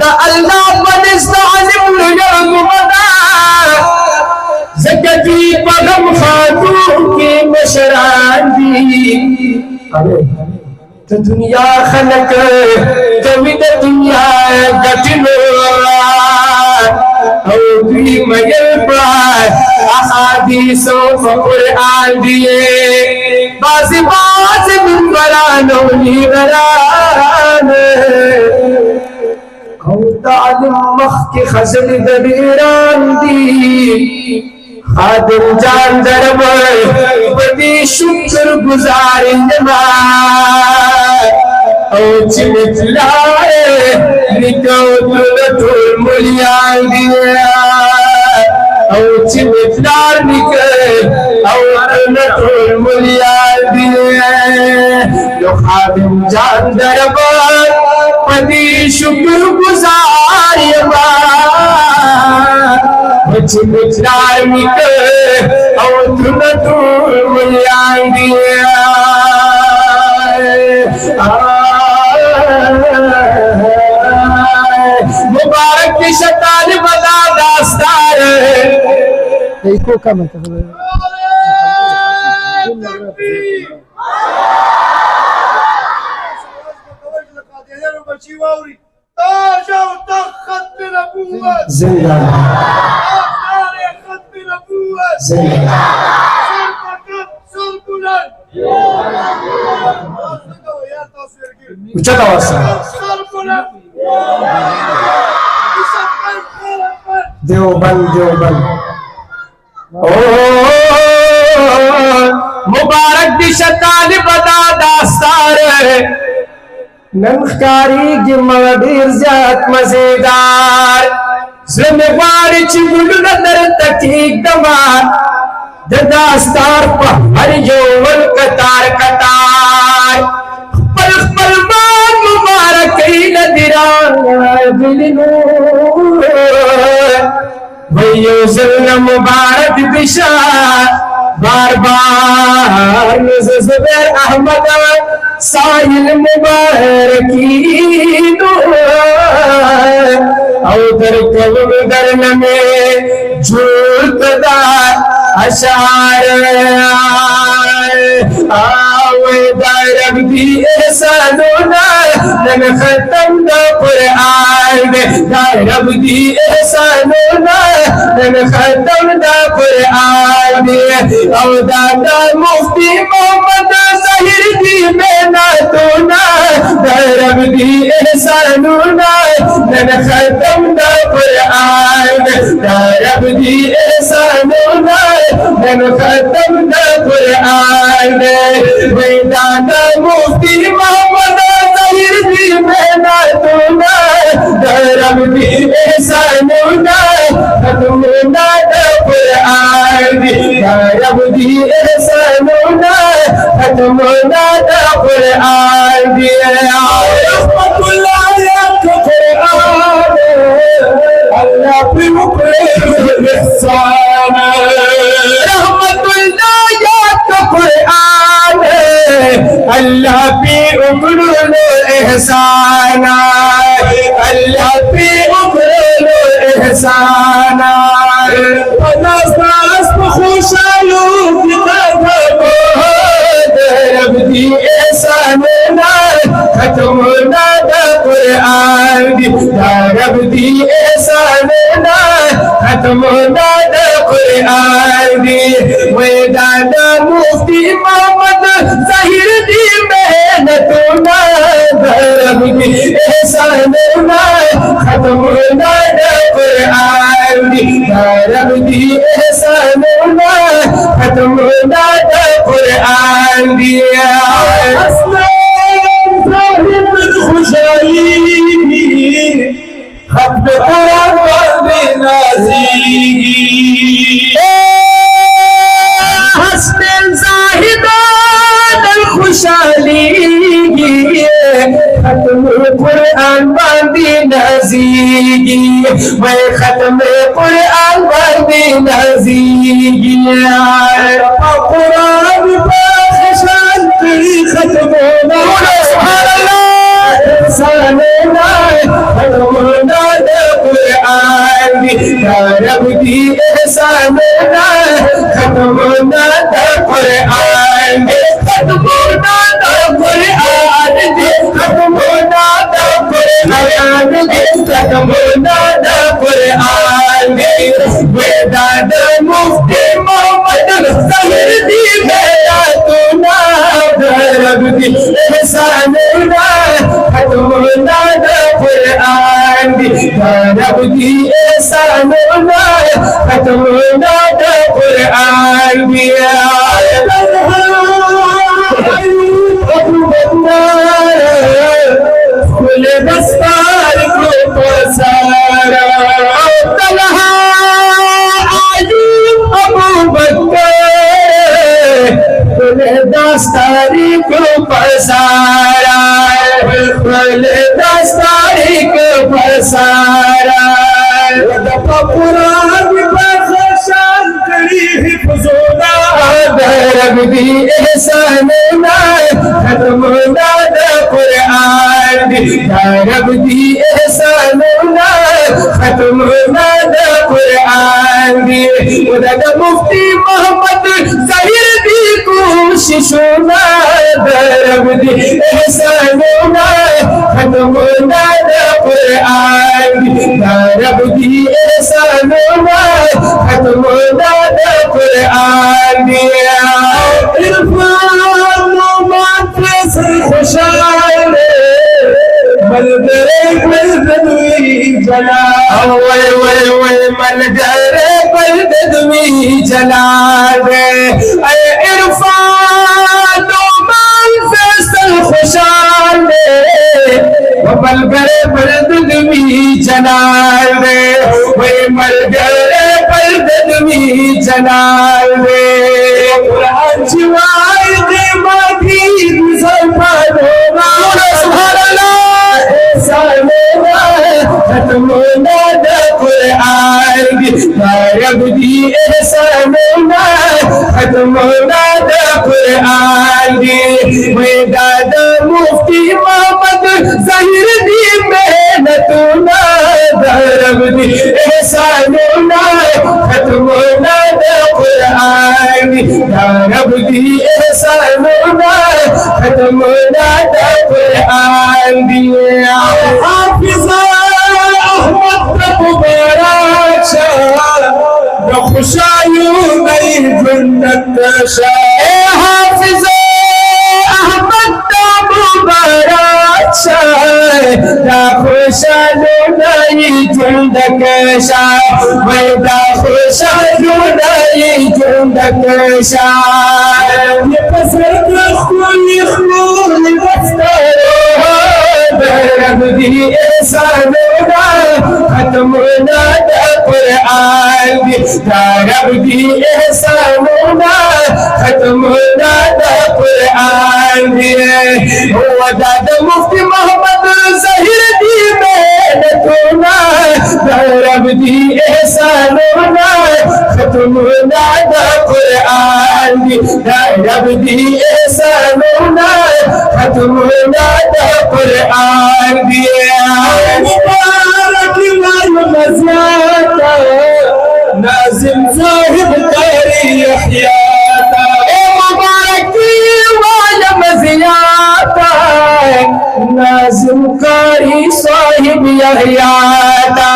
دا اللہ پنست عظم لگرم مدا زکتی پغم خاتون کی مشران دی تو دنیا خلق جوی دا دنیا گٹنو او دوی مجل پرائے احادیث و قرآن دیئے بازی من برانو لیغران او تعلیم مخ کی خزل دبیران دی خادم جان دربر بدی شکر گزار نما او چمت لائے نکو دلتول ملیان دیا او چمت لار نکو او دلتول ملیان دیا یو خادم جان دربر بدی شکر گزار نما بچ بچار نکو او دلتول ملیان دیا مبارک کی شتان بدا داستار ایکو کم ہے زندہ زندہ اچھا تواسا دیوبند دیوبند مبارک دی شتان بدا داستار نمخکاری گی مغدیر زیاد مزیدار زلمواری چی گلو ندر تکیک دمار داستار پا ہر یوول کتار کتار پلخ پلمان مبارکی ندران بلنور ویو ظلم مبارک بشار بار بار زبیر احمد سائل مبارکی دور او در کلم درنمے جھولت دار اشعار آوے دارب دی احسانونا نن ختم دا قرآن دے دارب دی احسانونا نن ختم دا قرآن دے او دادا مفتی محمد ظاہر دی محنتونا دارب دی احسانونا نن ختم دا قرآن دے دارب دی احسانونا نن ختم دا قرآن دے ویدانا مفتی محمد ظاہر دی محنتونا درم دی احسانونا ختمونا دا قرآن دی درم دی احسانونا ختمونا دا قرآن دی رحمت اللہ یا قرآن اللہ پی مقرر احسان رحمت اللہ یا قرآن اللہ پی اکرل احسان اللہ پی اکرل احسان پناس ناس بخوشالو کتاب بود رب دی احساننا ختمنا دا قرآن دی رب دی احساننا ختمنا دا قرآن دی ویدانا مفتی محمد ظاہر دی محنتونا درب دی احسانونا ختمونا دا قرآن دی درب دی احسانونا ختمونا دا قرآن دی اسلام ظاہر خوشائی ختم قرآن بردی نازیگی حسن زاہدان الخوشالی ختم قرآن باندی نازیگی میں ختم قرآن باندی نازیگی قرآن پاکشان کی ختمونا سبحان اللہ انسانونا ختمونا दी रब दी एहसान ना खत्म ना कुरान दे खत्म ना कुरान दे खत्म ना कुरान दे खत्म ना कुरान दे बेदाद मुफ्ती मोहम्मद ज़हीर दी मेरा तू ना रब दी एहसान ना खत्म ना कुरान दी रब दी एहसान ना खत्म ना कुरान दी खुले दस्तार को पसारा तलहा आयूब अबू बकर खुले दस्तारी को पसारा खुले दस्तारी को पसारा पुरान बख्शान करी हिफ्ज़ोना रब दी एहसान ना खत्म ना कुरान दी रब दी एहसान ना खत्म ना कुरान दी उधर मुफ्ती मोहम्मद ज़हीर दी कोशिशों ना रब दी एहसान ना खत्म ना कुरान दी रब दी एहसान ना खत्म ना कुरान दी खुशाल मलदरे बलदवी जला वे वे वे मलदरे बलदवी जला रे इरफान माल फैसल खुशाल मलदरे बलदवी जला रे वे मलदरे बलदवी जला रे कुरान जिवाई दे माधी खत्म ना कुरान दी रब दी एहसान ना खत्म ना कुरान दी बेदाद मुफ्ती मोहम्मद ज़हीर दी मेहनत ना रब दी एहसान ना खत्म ना कुरान दी रब दी एहसान ना खत्म ना कुरान दी हाफिज़ अहमद मुबारक शाह खुशायूं नई जन्नत शाह हाफिज़ अहमद मुबारक शाह खुशायूं नई जन्नत शाह मैदा खुशायूं नई जन्नत शाह ये पसंद खुली खुली बस्तर रब दी एहसान ना खत्म ना कुरान दी रब दी एहसान ना खत्म ना कुरान दी दाद मुफ्ती मोहम्मद ज़हीर दी मेहनत ना रब दी एहसान ना खत्म ना कुरान दी रब दी एहसान ना खत्म ना कुरान दिया मुबारक मज़ियाता नाज़िम साहिब कारी यहयाता मुबारक मज़ियाता नाज़िम कारी साहिब यहयाता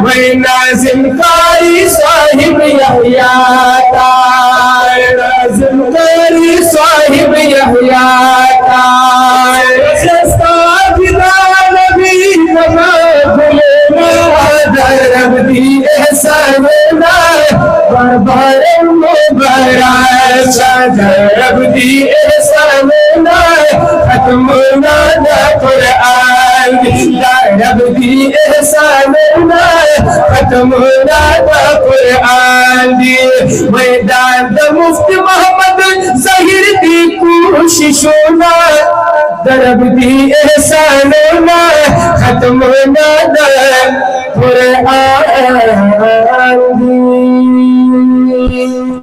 मैं नाज़िम कारी साहिब यहयाता नाज़िम कारी साहिब यहयाता रब दी एहसान ना बार मुबारक रब दी एहसान ना खत्म ना कुरान रब दी एहसान ना खत्म ना कुरान दी मैदान मुफ्ती मोहम्मद ज़हीर दी कोशिशों ना रब दी एहसान ना खत्म ना कुरान दी